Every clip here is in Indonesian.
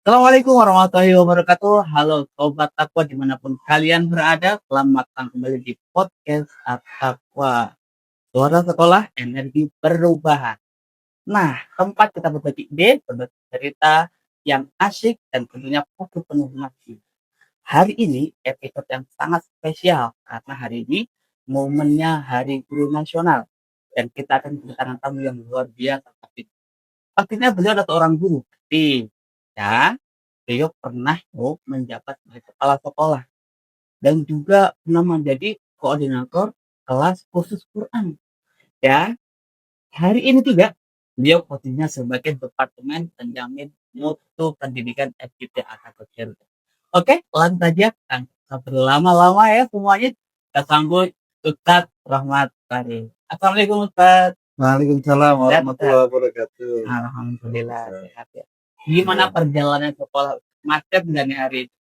Assalamualaikum warahmatullahi wabarakatuh. Halo Sobat Takwa dimanapun kalian berada. Selamat datang kembali di podcast Takwa. Suara sekolah energi perubahan. Nah, tempat kita berbagi ide, berbagi cerita yang asyik dan tentunya penuh makna. Hari ini episode yang sangat spesial karena hari ini momennya Hari Guru Nasional dan kita akan kedatangan tamu yang luar biasa. Pastinya beliau adalah seorang guru. Ya, beliau pernah menjabat sebagai kepala sekolah dan juga pernah menjadi koordinator kelas khusus Quran. Ya, hari ini juga beliau posisinya sebagai Departemen Penjamin Mutu Pendidikan FKIP Akademi. Oke, langsung saja tanpa berlama-lama ya semuanya. Kita sambut Ustadz Rahmat Karim. Assalamualaikum Ustadz. Waalaikumsalam warahmatullahi wabarakatuh. Alhamdulillah sehat ya. Gimana perjalanan sekolah? Macet nggak nih hari ini?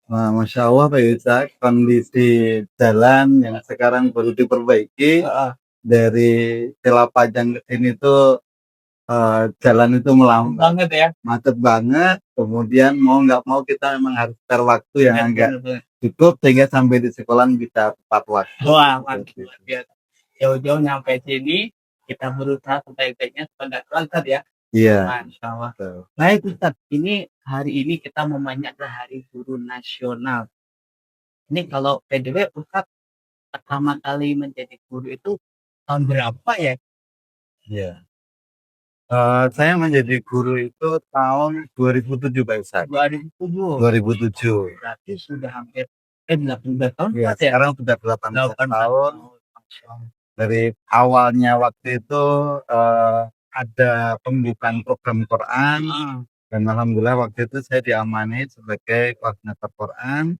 Wah, Masya Allah Pak Yusak, kondisi jalan yang sekarang baru diperbaiki dari Celapajang ke sini tuh jalan itu melambat Banget ya. macet banget. Kemudian mau nggak mau kita memang harus spare waktu yang agak cukup sehingga sampai di sekolah bisa tepat waktu. Wah, mantap ya. Jauh-jauh nyampe sini, kita berusaha sebaik-baiknya supaya nggak terlambat ya. Iya. Masya Allah. Baik Ustadz, ini hari ini kita memandang Hari Guru Nasional. Ini kalau PDW Ustadz pertama kali menjadi guru itu tahun berapa ya? Iya. Saya menjadi guru itu tahun 2007 Pak Ustaz. 2007. 2007. Berarti sudah hampir 18 tahun Ya, Mas ya? sekarang sudah 18 tahun. Masya Allah. Dari awalnya waktu itu ada pembukaan program Quran dan alhamdulillah waktu itu saya diamani sebagai koordinator Quran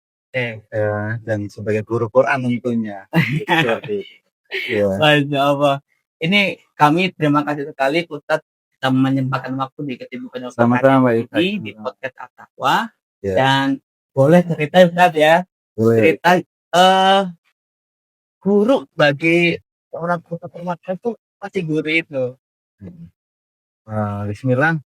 dan sebagai guru Quran tentunya. Seperti itu. Ya. Masya Allah. Ini kami terima kasih sekali Ustadz kita menyempatkan waktu di kesibukan Sama-sama Pak di podcast At-Taqwa. Ya. Dan boleh cerita Ustadz ya. Boleh. Cerita guru bagi orang kota Permata itu pasti guru itu. Bismillah,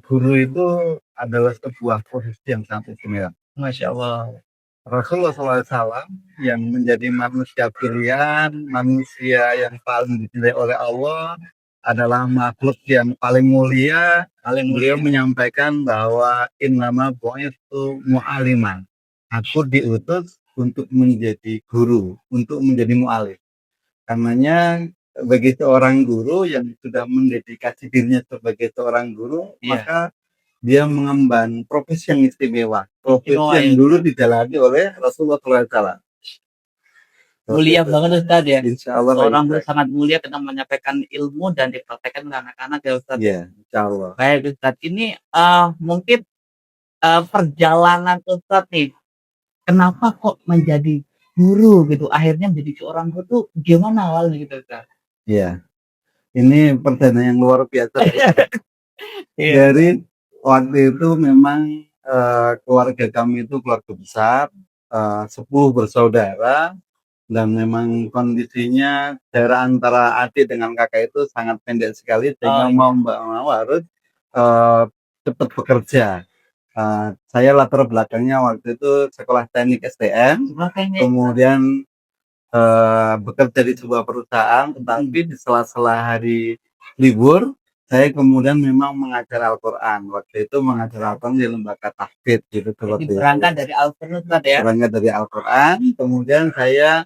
guru itu adalah sebuah profesi yang sangat istimewa. Masya Allah. Rasulullah SAW yang menjadi manusia pilihan, manusia yang paling dicintai oleh Allah, adalah makhluk yang paling mulia. Beliau menyampaikan bahwa innama bu'itsu mu'aliman. Aku diutus untuk menjadi guru, untuk menjadi mu'alim. Karenanya bagi seorang guru yang sudah mendedikasi dirinya sebagai seorang guru, maka dia mengemban profesi yang istimewa, profesi yang dulu dijalani oleh Rasulullah SAW. Mulia banget Ustadz ya. Insya Allah. Seorang guru sangat mulia karena menyampaikan ilmu dan dipraktekkan ke anak-anak ya Ustadz. Iya, Insya Allah. Baik Ustadz, ini mungkin perjalanan Ustadz nih, kenapa kok menjadi guru gitu? Akhirnya menjadi seorang guru tuh gimana awalnya gitu Ustadz? Iya, ini pertanyaan yang luar biasa. Dari waktu itu memang keluarga kami itu keluarga besar, 10 bersaudara, dan memang kondisinya jarak antara adik dengan kakak itu sangat pendek sekali sehingga mau harus cepat bekerja. Saya latar belakangnya waktu itu sekolah teknik STM, kemudian bekerja di sebuah perusahaan, tetapi di sela-sela hari libur saya kemudian memang mengajar Al-Quran. Waktu itu mengajar Al-Quran di lembaga tahfidz gitu. Berangkat dari Al-Quran ya? Berangkat dari Al-Quran, kemudian saya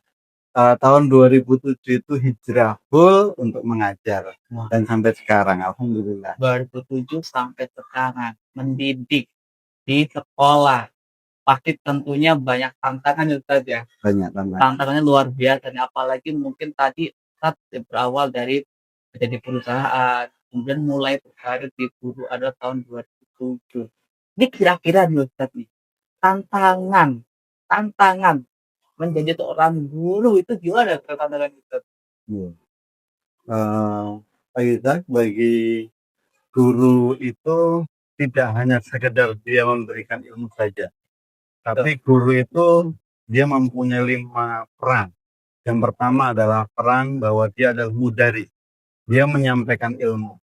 tahun 2007 itu hijrah full untuk mengajar. Dan sampai sekarang alhamdulillah. 2007 sampai sekarang mendidik di sekolah. Pasti tentunya banyak tantangan Ustaz ya. Banyak tantangan. Tantangannya luar biasa nih. Apalagi mungkin tadi Ustaz berawal dari menjadi perusahaan, kemudian mulai berkarir di guru ada tahun 2007. Ini kira-kira nih Ustaz nih, tantangan menjadi seorang guru itu gimana tantangan Ustaz? Pak Isaac, bagi guru itu tidak hanya sekedar dia memberikan ilmu saja, tapi guru itu dia mempunyai 5 peran. Yang pertama adalah peran bahwa dia adalah mudaris, dia menyampaikan ilmu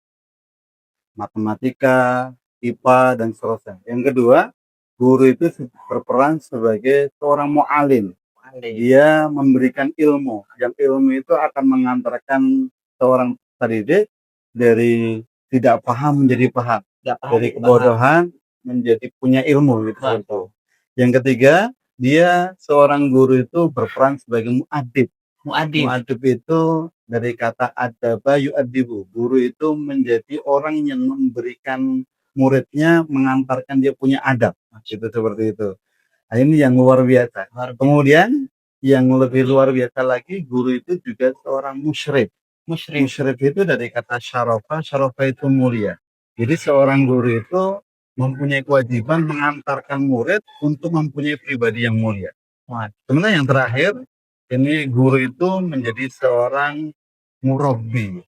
matematika, IPA, dan seterusnya. Yang kedua, guru itu berperan sebagai seorang mu'alim. Dia memberikan ilmu, yang ilmu itu akan mengantarkan seorang pendidik dari tidak paham menjadi paham, dari kebodohan menjadi punya ilmu gitu. Yang ketiga, dia seorang guru itu berperan sebagai muadib. Muadib itu dari kata adaba yu'adibu. Guru itu menjadi orang yang memberikan muridnya, mengantarkan dia punya adab. Gitu, seperti itu. Nah, ini yang luar biasa. Kemudian yang lebih luar biasa lagi, guru itu juga seorang musyrif. Musyrif itu dari kata syarafa, syarafa itu mulia. Jadi seorang guru itu mempunyai kewajiban mengantarkan murid untuk mempunyai pribadi yang mulia. Kemudian yang terakhir, ini guru itu menjadi seorang murabbi.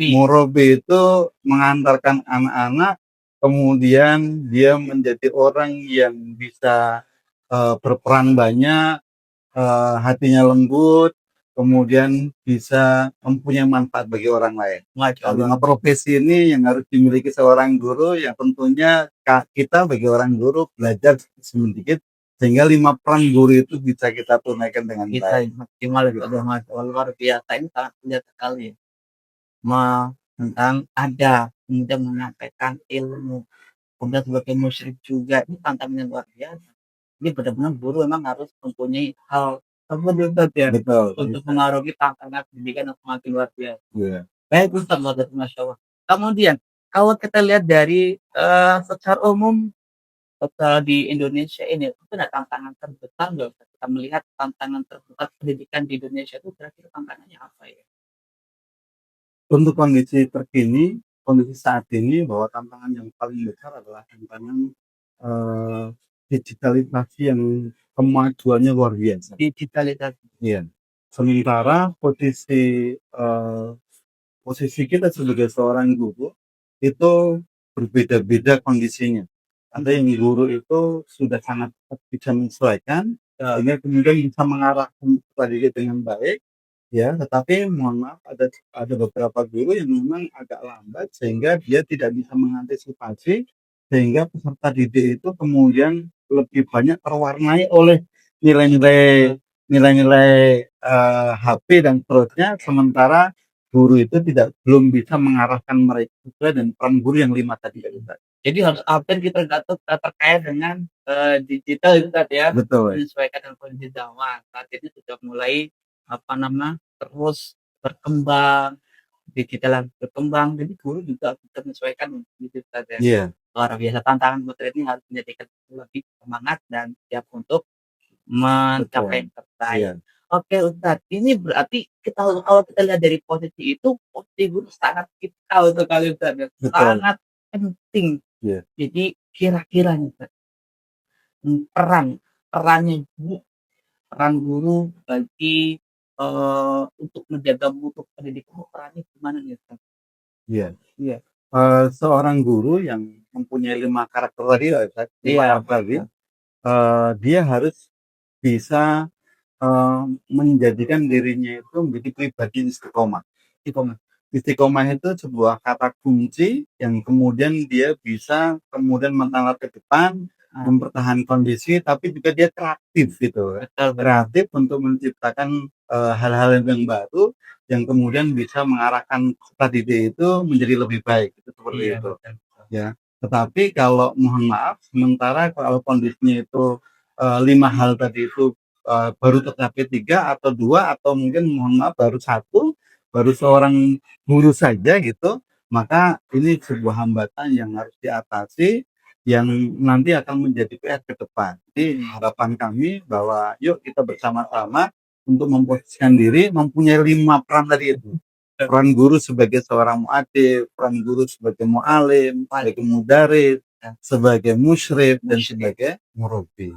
Murabbi itu mengantarkan anak-anak, kemudian dia menjadi orang yang bisa berperan banyak, hatinya lembut, kemudian bisa mempunyai manfaat bagi orang lain. Lima profesi ini yang harus dimiliki seorang guru, yang tentunya kita bagi orang guru belajar sedikit sehingga 5 peran guru itu bisa kita tunaikan dengan baik. Maksimal itu luar biasa, ini sangat lihat sekali tentang ada, kemudian menyampaikan ilmu, kemudian sebagai musyrik juga, ini tantangan yang luar biasa. Jadi benar-benar guru memang harus mempunyai hal tersebut ya, Betul. untuk mengarungi tantangan pendidikan yang semakin luar biasa. Yeah. Baik Ustaz, Masya Allah. Kemudian kalau kita lihat dari secara umum di Indonesia ini, itu ada tantangan terbesar nggak Ustaz? Kita melihat tantangan terbesar pendidikan di Indonesia itu kira-kira tantangannya apa ya? Untuk kondisi terkini, kondisi saat ini, bahwa tantangan yang paling besar adalah tantangan digitalisasi yang kemajuannya luar biasa. Digitalisasi. Iya. Sementara posisi kita sebagai seorang guru itu berbeda-beda kondisinya. Ada yang guru itu sudah sangat bisa menyesuaikan, sehingga kemudian bisa mengarahkan pendidik dengan baik. Ya, tetapi mohon maaf, ada beberapa guru yang memang agak lambat sehingga dia tidak bisa mengantisipasi, sehingga peserta didik itu kemudian lebih banyak terwarnai oleh nilai-nilai HP dan seterusnya, sementara guru itu belum bisa mengarahkan mereka sesuai dan peran guru yang 5 tadi. Jadi harus update kita terkait dengan digital itu tadi ya. Betul. Menyesuaikan dengan kondisi zaman. Saat ini sudah mulai terus berkembang, digital berkembang, jadi guru juga bisa menyesuaikan gitu tadi. Iya. Luar biasa, tantangan buat ini harus menjadikan lebih semangat dan siap untuk mencapai yang terbaik. Iya. Oke Ustadz, ini berarti kalau kita lihat dari posisi itu, posisi guru sangat vital sekali Ustadz, sangat penting. Iya. Jadi kira-kira nih Ustadz, peran guru bagi untuk menjaga mutu pendidikan, perannya gimana nih Ustadz? Iya. Seorang guru yang mempunyai 5 karakter tadi ya Ustadz, dia harus bisa menjadikan dirinya itu menjadi pribadi istiqomah. Istiqomah itu sebuah kata kunci yang kemudian dia bisa kemudian menatap ke depan, mempertahankan kondisi, tapi juga dia kreatif gitu. Kreatif untuk menciptakan hal-hal yang baru yang kemudian bisa mengarahkan peserta didik itu menjadi lebih baik, seperti itu. Ya. Tetapi kalau mohon maaf, sementara kalau kondisinya itu 5 hal tadi itu baru tercapai 3 atau 2 atau mungkin mohon maaf baru 1, baru seorang guru saja gitu, maka ini sebuah hambatan yang harus diatasi, yang nanti akan menjadi PR ke depan. Jadi harapan kami bahwa yuk kita bersama-sama untuk memposisikan diri mempunyai 5 peran tadi itu. Peran guru sebagai seorang muadib, peran guru sebagai mu'alim, sebagai mudaris, sebagai musyrif, dan sebagai murabbi.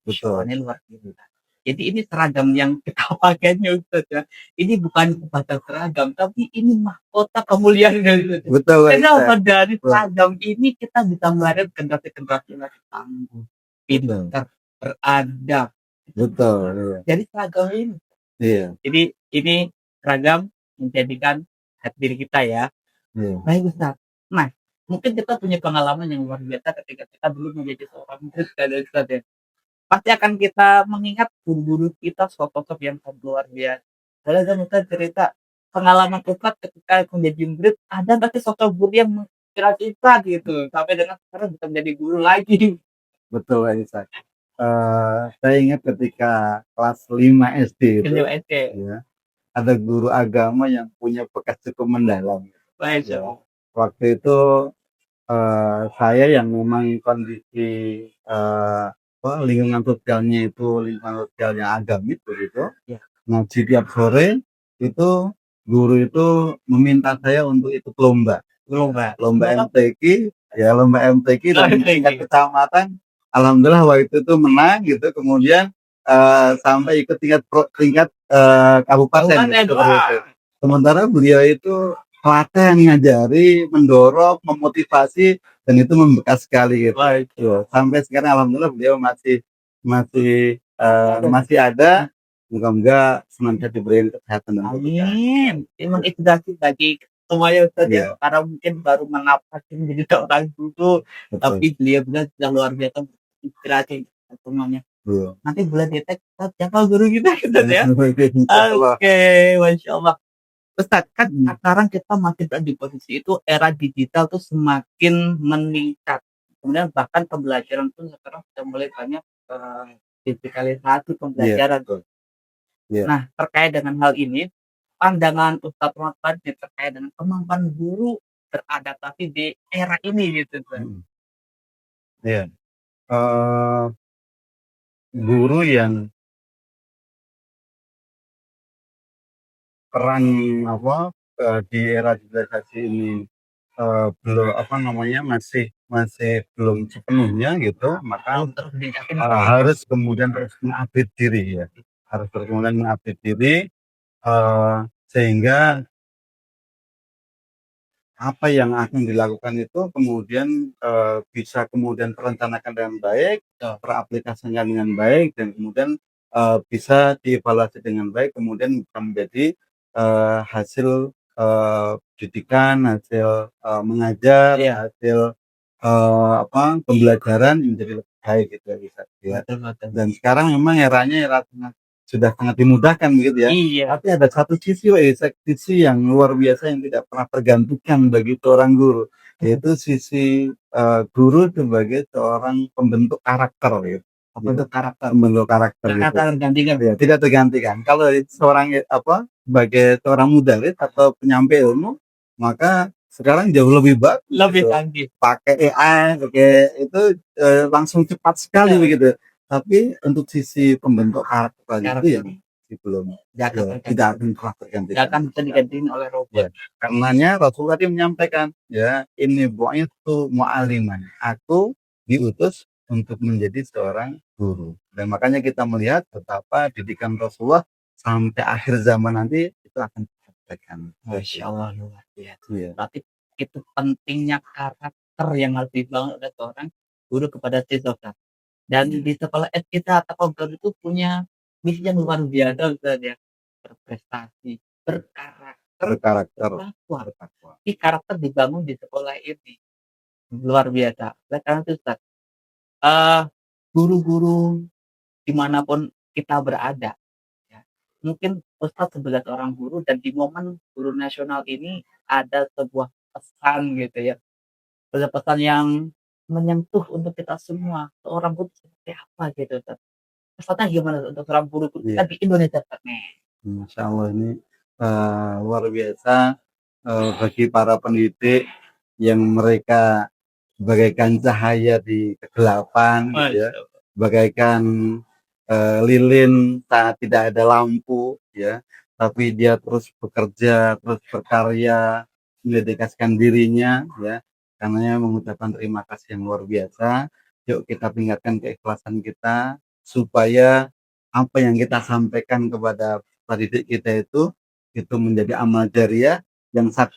Betul. Ini luar biasa. Jadi ini seragam yang kita pakainya Ustaz ya. Ini bukan sebatas seragam, tapi ini mahkota kemuliaan Ustaz. Betul. Kenapa dari seragam ini kita bisa melahirkan generasi-generasi yang tangguh, pintar, beradab. Betul. Jadi seragam ini. Iya. Jadi ini seragam menjadikan hati diri kita ya. Iya. Baik Ustaz. Nah, mungkin kita punya pengalaman yang luar biasa ketika kita dulu menjadi seorang murid kan ya, Ustaz, ya. Pasti akan kita mengingat guru-guru kita sosok yang sangat luar biasa. Saya kan Ustaz cerita pengalaman Ustaz ketika menjadi murid, ada nggak sih sosok guru yang menginspirasi Ustaz gitu, sampai dengan sekarang bisa menjadi guru lagi? Betul, Aisyah. Saya ingat ketika kelas 5 SD itu, Beliau SD. ya, ada guru agama yang punya bekas cukup mendalam. Baik, Ya. Waktu itu saya yang memang kondisi lingkungan sosialnya itu lingkungan sosial yang agamis begitu. Ya. Ngaji tiap sore itu guru itu meminta saya untuk ikut lomba MTQ, ya lomba MTQ dan tingkat kecamatan. Alhamdulillah waktu itu menang gitu. Kemudian sampai ikut tingkat kabupaten. Gitu, sementara beliau itu telaten ngajari, mendorong, memotivasi, dan itu membekas sekali gitu. Sampai sekarang alhamdulillah beliau masih ada. Moga-moga senantiasa diberi kesehatan dan keberkahan. Amin. Emang inspirasi bagi semuanya Ustaz ya. Karena mungkin baru menapas menjadi seorang guru, tapi beliau sudah luar biasa inspirasi semuanya. Nanti boleh detek siapa guru kita Ustaz ya. Oke, Masya Allah. Ustaz, kan sekarang kita makin berada di posisi itu, era digital tuh semakin meningkat. Kemudian bahkan pembelajaran pun sekarang sudah mulai banyak digitalisasi pembelajaran. Nah, terkait dengan hal ini, pandangan Ustadz Muhammad terkait dengan kemampuan guru beradaptasi di era ini gitu. Iya. Guru yang peran di era digitalisasi ini belum masih belum sepenuhnya gitu, maka harus kemudian terus mengupdate diri ya, sehingga apa yang akan dilakukan itu kemudian bisa kemudian terencanakan dengan baik, teraplikasikan dengan baik, dan kemudian bisa dievaluasi dengan baik, kemudian bisa menjadi hasil didikan, hasil mengajar, hasil pembelajaran yang menjadi lebih baik gitu ya. Dan sekarang memang era sudah sangat dimudahkan begitu ya. Iya. Tapi ada satu sisi yang luar biasa yang tidak pernah tergantikan bagi seorang guru, yaitu sisi guru sebagai seorang pembentuk karakter gitu. Pembentuk karakter gitu. Tergantikan. Ya, tidak tergantikan. Kalau sebagai seorang mudaris atau penyampai ilmu, maka sekarang jauh lebih bagus. Lebih canggih. Pakai AI, itu langsung cepat sekali begitu. Tapi untuk sisi pembentuk karakter itu yang belum tidak akan pernah tergantikan. Tidak akan bisa digantikan oleh robot. Karenanya Rasulullah tadi menyampaikan, ya, ini bu'itsu mu'alliman. Aku diutus untuk menjadi seorang guru. Dan makanya kita melihat betapa didikan Rasulullah sampai akhir zaman nanti itu akan disampaikan. Masya Allah luar biasa. Berarti itu pentingnya karakter yang harus dibangun oleh seorang guru kepada siswa. Dan di sekolah kita atau guru itu punya misi yang luar biasa Ustaz ya. Berprestasi, berkarakter. Ini karakter dibangun di sekolah ini. Luar biasa. Karena itu Ustaz, guru-guru dimanapun kita berada, ya, mungkin Ustaz sebagai seorang guru dan di momen guru nasional ini ada sebuah pesan gitu ya. Ada pesan yang menyentuh untuk kita semua. Seorang guru seperti apa gitu Ustaz. Pesannya gimana untuk seorang guru kita di Indonesia Ustaz nih? Masya Allah, ini luar biasa bagi para pendidik yang mereka bagaikan cahaya di kegelapan, gitu ya, bagaikan lilin saat tidak ada lampu, ya, tapi dia terus bekerja, terus berkarya, mendedikasikan dirinya, ya, karena mengucapkan terima kasih yang luar biasa. Yuk kita tingkatkan keikhlasan kita supaya apa yang kita sampaikan kepada pendidik kita itu menjadi amal jariah yang saat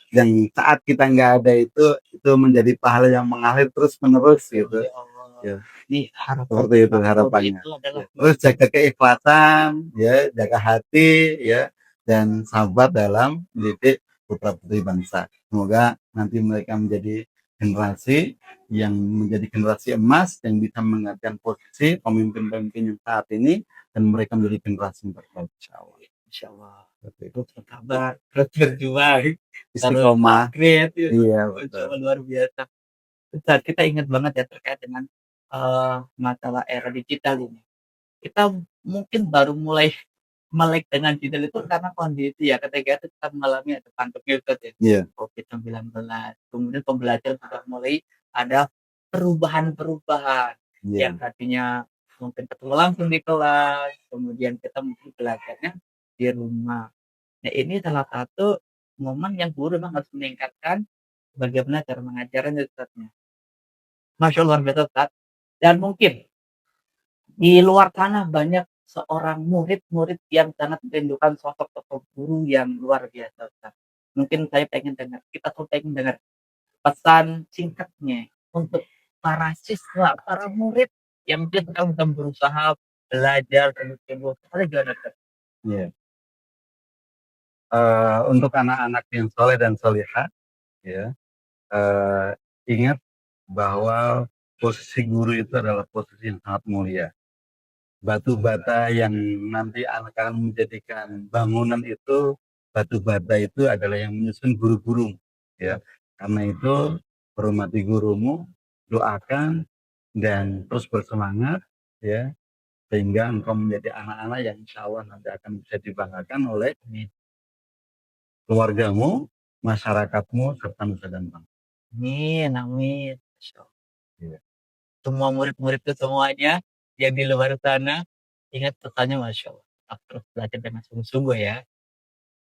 kita nggak ada itu menjadi pahala yang mengalir terus menerus gitu. Ya. Ini Seperti itu harapannya. Terus jaga keikhlasan, ya, jaga hati, ya, dan sabar dalam mendidik putra putri bangsa. Semoga nanti mereka menjadi generasi yang menjadi generasi emas yang bisa menggantikan posisi pemimpin-pemimpin yang saat ini dan mereka menjadi generasi yang terbaik insyaallah. Insyaallah. Seperti itu. Sabar, terus berjuang, terus Istiqomah. upgrade ya. Iya, betul. Insyaallah luar biasa. Ustaz, kita ingat banget ya terkait dengan masalah era digital ini. Kita mungkin baru mulai melek dengan digital itu karena kondisi ya ketika itu kita mengalami ada pandemi Ustaz ya. Iya. COVID-19. Kemudian pembelajaran sudah mulai ada perubahan-perubahan Iya. yang tadinya mungkin ketemu langsung di kelas, kemudian kita mungkin belajarnya di rumah. Nah, ini salah satu momen yang guru memang harus meningkatkan bagaimana cara mengajarnya Ustaznya. Masya Allah, luar biasa Ustaz. Dan mungkin di luar sana banyak seorang murid-murid yang sangat merindukan sosok-sosok guru yang luar biasa Ustaz. Mungkin kita tuh pengen dengar pesan singkatnya untuk para siswa, para murid yang mungkin sedang berusaha belajar sungguh-sungguh. Ada gimana Ustaz? Iya. Untuk anak-anak yang soleh dan solihah, ya, ingat bahwa posisi guru itu adalah posisi yang sangat mulia. Batu bata yang nanti akan menjadikan bangunan itu, batu bata itu adalah yang menyusun guru-guru, ya. Karena itu hormati gurumu, doakan dan terus bersemangat, ya, sehingga engkau menjadi anak-anak yang insya Allah nanti akan bisa dibanggakan oleh keluargamu, masyarakatmu, serta nusa dan bangsa. Amin, amin. Masya Allah. Iya. Semua murid-muridku semuanya yang di luar sana, ingat pesannya Masya Allah. Tetap terus belajar dengan sungguh-sungguh ya.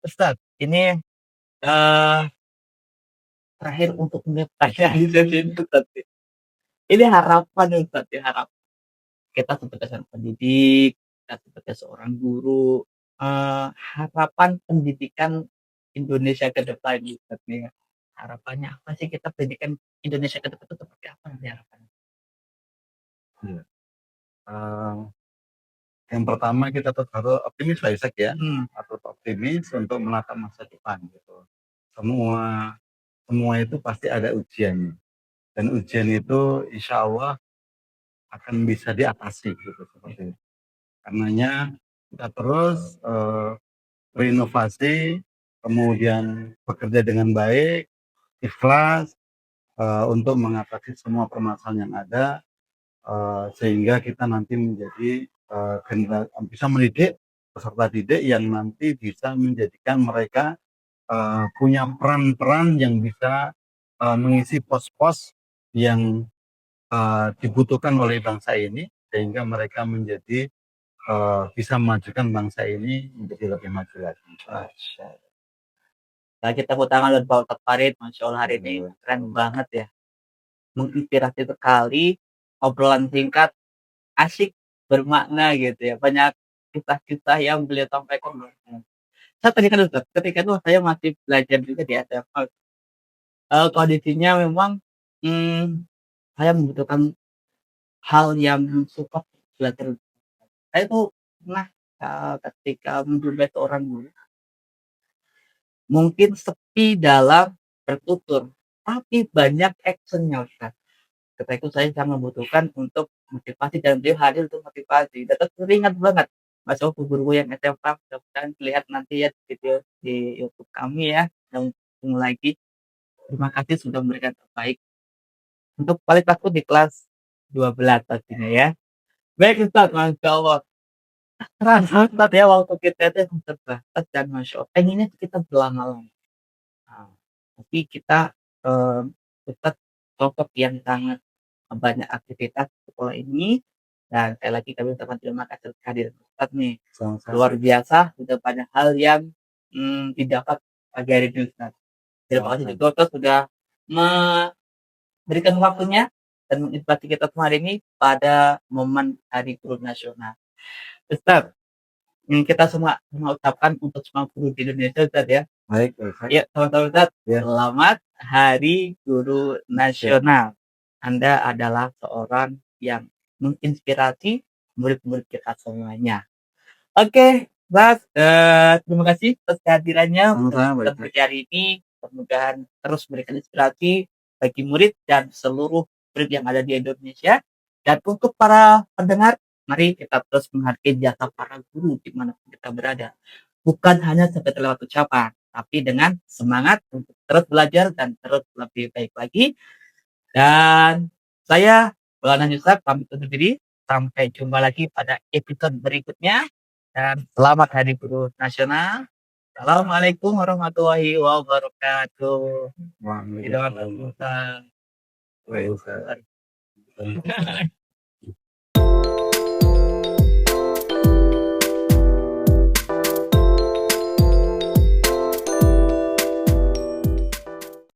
Ustaz, ini terakhir untuk pertanyaan di sesi ini Ustaz. Ini harapan Ustaz ya, harapan kita sebagai seorang pendidik, kita sebagai seorang guru, harapan pendidikan Indonesia ke depan Ustaz nih. Harapannya apa sih kita pendidikan Indonesia ke depan itu seperti apa nanti harapannya? Iya. Yang pertama kita tetap harus optimis lah Isaac ya, atau optimis untuk menatap masa depan gitu. Semua itu pasti ada ujiannya, dan ujian itu insya Allah akan bisa diatasi gitu seperti itu. Karenanya kita terus berinovasi, kemudian bekerja dengan baik, ikhlas untuk mengatasi semua permasalahan yang ada, sehingga kita nanti menjadi bisa mendidik peserta didik yang nanti bisa menjadikan mereka punya peran-peran yang bisa mengisi pos-pos yang dibutuhkan oleh bangsa ini, sehingga mereka menjadi bisa memajukan bangsa ini menjadi lebih maju lagi. Nah, kita tepuk tangan buat Pak Ustadz Farid, Masya Allah hari ini keren banget ya. Menginspirasi sekali, obrolan singkat, asik, bermakna gitu ya. Banyak kisah-kisah yang beliau sampaikan. Saya tadi kan Ustaz, ketika itu saya masih belajar juga di SMA. Kondisinya memang saya membutuhkan hal yang support belajar. Saya tuh pernah ketika menjumpai seorang guru, mungkin sepi dalam bertutur, tapi banyak actionnya Ustaz. Ketika itu saya sangat membutuhkan untuk motivasi dan beliau hadir untuk motivasi. Dan teringat banget Mas Oku guru yang SMA, mudah-mudahan lihat nanti ya video di YouTube kami ya. Dan lagi terima kasih sudah memberikan terbaik untuk kualitas aku di kelas 12 pastinya ya. Baik Ustaz, Masya Allah. Terasa Ustaz ya waktu kita itu terbatas dan Masya Allah. Pengennya kita berlama-lama. Nah, tapi kita Ustaz sosok yang sangat banyak aktivitas sekolah ini dan sekali lagi kami ucapkan terima kasih kehadiran Ustaz nih. Luar biasa, sudah banyak hal yang didapat pagi hari ini Ustaz. Terima kasih juga Ustaz sudah memberikan waktunya dan menginspirasi kita semua hari ini pada momen Hari Guru Nasional. Ustaz, kita semua mengucapkan untuk semua guru di Indonesia Ustaz ya. Baik, ya sama-sama Ustaz. Ya. Selamat Hari Guru Nasional. Anda adalah seorang yang menginspirasi murid-murid kita semuanya. Oke, Mas, terima kasih atas kehadirannya untuk hari ini. Semoga terus memberikan inspirasi bagi murid dan seluruh murid yang ada di Indonesia. Dan untuk para pendengar, mari kita terus menghargai jasa para guru dimanapun kita berada. Bukan hanya sekedar lewat ucapan, tapi dengan semangat untuk terus belajar dan terus lebih baik lagi. Dan saya, Maulana Yusuf, pamit undur diri. Sampai jumpa lagi pada episode berikutnya. Dan selamat Hari Guru Nasional. Assalamualaikum warahmatullahi wabarakatuh. Tidak Waalaikumsalam. ada